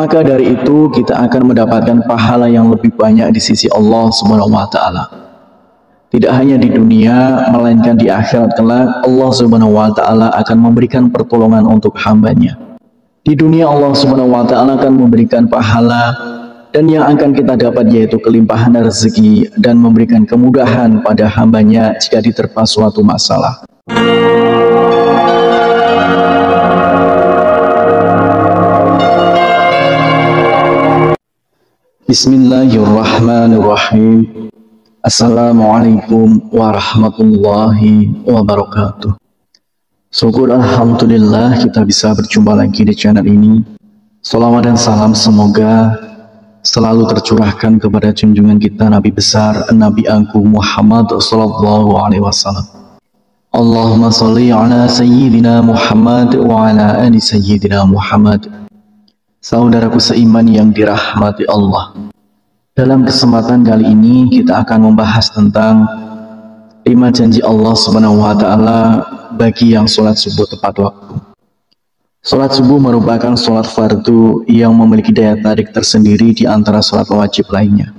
maka dari itu kita akan mendapatkan pahala yang lebih banyak di sisi Allah Subhanahu wa taala. Tidak hanya di dunia, melainkan di akhirat kelak Allah Subhanahu wa taala akan memberikan pertolongan untuk hambanya. Di dunia Allah Subhanahu wa taala akan memberikan pahala, dan yang akan kita dapat yaitu kelimpahan rezeki dan memberikan kemudahan pada hambanya jika diterpa suatu masalah. Bismillahirrahmanirrahim. Assalamualaikum warahmatullahi wabarakatuh. Syukur alhamdulillah kita bisa berjumpa lagi di channel ini. Salawat dan salam semoga selalu tercurahkan kepada junjungan kita Nabi besar Nabi Agung Muhammad sallallahu alaihi wasallam. Allahumma sholli ala sayyidina Muhammad wa ala ali sayyidina Muhammad. Saudaraku seiman yang dirahmati Allah, dalam kesempatan kali ini kita akan membahas tentang 5 janji Allah Subhanahu wa taala bagi yang sholat subuh tepat waktu. Sholat subuh merupakan sholat fardu yang memiliki daya tarik tersendiri di antara sholat wajib lainnya.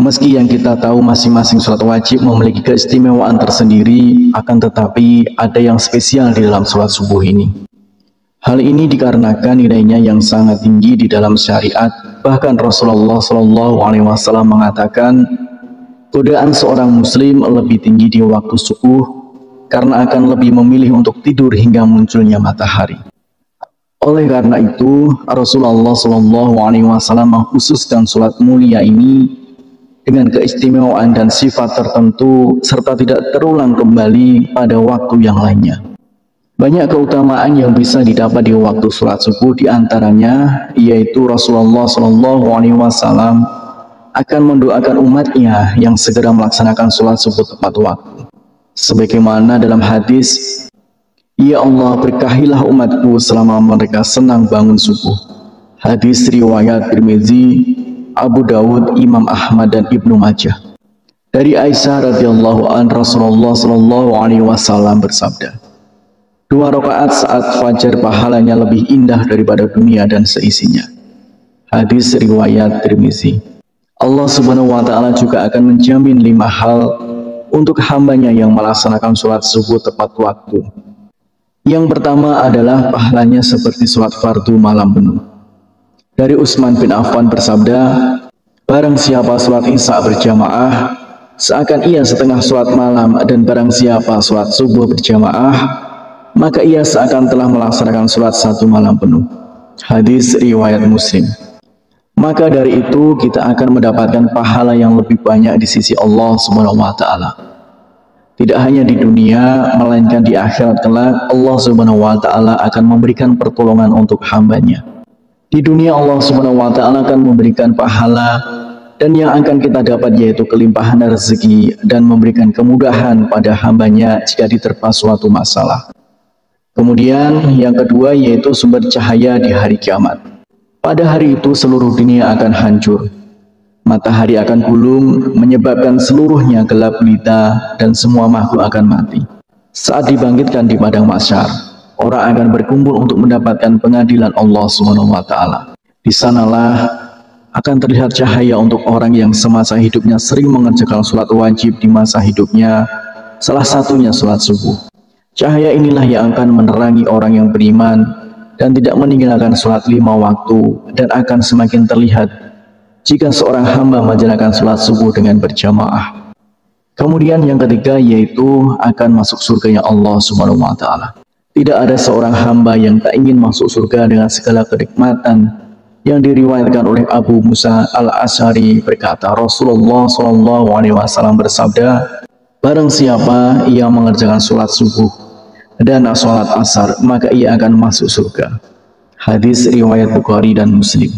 Meski yang kita tahu masing-masing sholat wajib memiliki keistimewaan tersendiri, akan tetapi ada yang spesial di dalam sholat subuh ini. Hal ini dikarenakan nilainya yang sangat tinggi di dalam syariat. Bahkan Rasulullah Shallallahu Alaihi Wasallam mengatakan, godaan seorang muslim lebih tinggi di waktu subuh karena akan lebih memilih untuk tidur hingga munculnya matahari. Oleh karena itu, Rasulullah Shallallahu Alaihi Wasallam mengkhususkan sholat mulia ini dengan keistimewaan dan sifat tertentu serta tidak terulang kembali pada waktu yang lainnya. Banyak keutamaan yang bisa didapat di waktu sholat subuh, diantaranya yaitu Rasulullah Shallallahu Alaihi Wasallam akan mendoakan umatnya yang segera melaksanakan sholat subuh tepat waktu. Sebagaimana dalam hadis, "Ya Allah, berkahilah umatku selama mereka senang bangun subuh." Hadis riwayat Tirmizi, Abu Dawud, Imam Ahmad dan Ibnu Majah. Dari Aisyah radhiyallahu anha, Rasulullah Shallallahu Alaihi Wasallam bersabda, 2 rakaat saat fajar pahalanya lebih indah daripada dunia dan seisinya. Hadis riwayat Tirmizi. Allah Subhanahu wa taala juga akan menjamin 5 hal untuk hambanya yang melaksanakan sholat subuh tepat waktu. Yang pertama adalah pahalanya seperti sholat fardu malam penuh. Dari Utsman bin Affan bersabda, barang siapa sholat isya berjamaah, seakan ia setengah sholat malam, dan barang siapa sholat subuh berjamaah, maka ia seakan telah melaksanakan sholat 1 malam penuh. Hadis riwayat Muslim. Maka dari itu kita akan mendapatkan pahala yang lebih banyak di sisi Allah Subhanahu wa taala. Tidak hanya di dunia, melainkan di akhirat kelak Allah Subhanahu wa taala akan memberikan pertolongan untuk hambanya. Di dunia Allah Subhanahu wa taala akan memberikan pahala, dan yang akan kita dapat yaitu kelimpahan rezeki dan memberikan kemudahan pada hambanya jika diterpa suatu masalah. Kemudian yang kedua yaitu sumber cahaya di hari kiamat. Pada hari itu seluruh dunia akan hancur. Matahari akan gulung, menyebabkan seluruhnya gelap gulita dan semua makhluk akan mati. Saat dibangkitkan di padang mahsyar, orang akan berkumpul untuk mendapatkan pengadilan Allah Subhanahu wa taala. Di sanalah akan terlihat cahaya untuk orang yang semasa hidupnya sering mengerjakan sholat wajib di masa hidupnya, salah satunya sholat subuh. Cahaya inilah yang akan menerangi orang yang beriman dan tidak meninggalkan sholat 5 waktu, dan akan semakin terlihat jika seorang hamba menjalankan sholat subuh dengan berjamaah. Kemudian yang ketiga yaitu akan masuk surganya Allah Subhanahu wa taala. Tidak ada seorang hamba yang tak ingin masuk surga dengan segala kenikmatan. Yang diriwayatkan oleh Abu Musa al-Asy'ari berkata, Rasulullah Shallallahu Alaihi Wasallam bersabda, barang siapa ia mengerjakan sholat subuh dan sholat asar, maka ia akan masuk surga. Hadis riwayat Bukhari dan Muslim.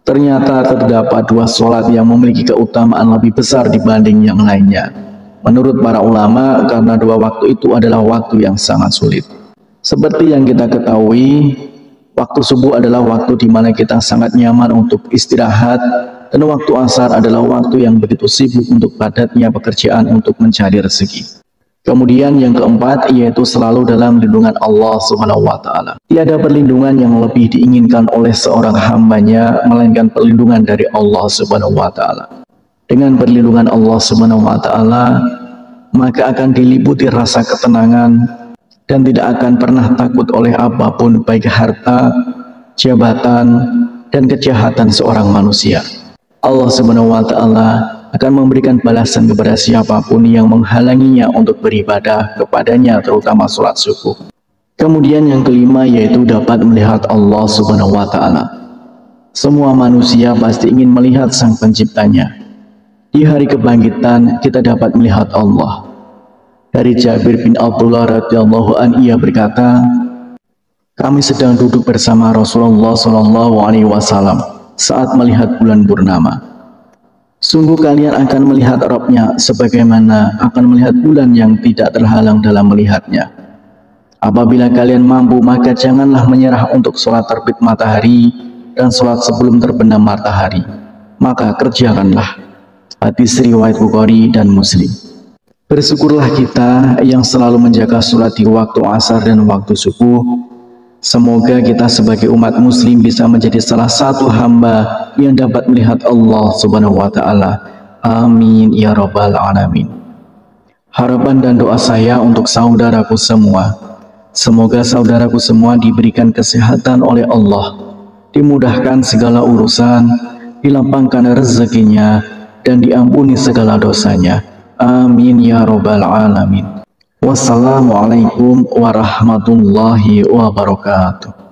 Ternyata terdapat 2 sholat yang memiliki keutamaan lebih besar dibanding yang lainnya. Menurut para ulama, karena 2 waktu itu adalah waktu yang sangat sulit. Seperti yang kita ketahui, waktu subuh adalah waktu di mana kita sangat nyaman untuk istirahat, dan waktu asar adalah waktu yang begitu sibuk untuk padatnya pekerjaan untuk mencari rezeki. Kemudian yang keempat yaitu selalu dalam lindungan Allah Subhanahu wa taala. Tiada perlindungan yang lebih diinginkan oleh seorang hambanya melainkan perlindungan dari Allah Subhanahu wa taala. Dengan perlindungan Allah Subhanahu wa taala, maka akan diliputi rasa ketenangan dan tidak akan pernah takut oleh apapun, baik harta, jabatan, dan kejahatan seorang manusia. Allah Subhanahu wa taala akan memberikan balasan kepada siapapun yang menghalanginya untuk beribadah kepadanya, terutama sholat subuh. Kemudian yang kelima yaitu dapat melihat Allah Subhanahu wa taala. Semua manusia pasti ingin melihat Sang Penciptanya. Di hari kebangkitan kita dapat melihat Allah. Dari Jabir bin Abdullah radhiyallahu anhu, ia berkata, kami sedang duduk bersama Rasulullah SAW saat melihat bulan purnama. Sungguh kalian akan melihat Rabb-nya sebagaimana akan melihat bulan yang tidak terhalang dalam melihatnya. Apabila kalian mampu, maka janganlah menyerah untuk sholat terbit matahari dan sholat sebelum terbenam matahari. Maka kerjakanlah. Hadis riwayat Bukhari dan Muslim. Bersyukurlah kita yang selalu menjaga sholat di waktu asar dan waktu subuh. Semoga kita sebagai umat muslim bisa menjadi salah satu hamba yang dapat melihat Allah Subhanahu wa taala. Amin ya rabbal alamin. Harapan dan doa saya untuk saudaraku semua, semoga saudaraku semua diberikan kesehatan oleh Allah, dimudahkan segala urusan, dilapangkan rezekinya, dan diampuni segala dosanya. Amin ya rabbal alamin. Wassalamualaikum warahmatullahi wabarakatuh.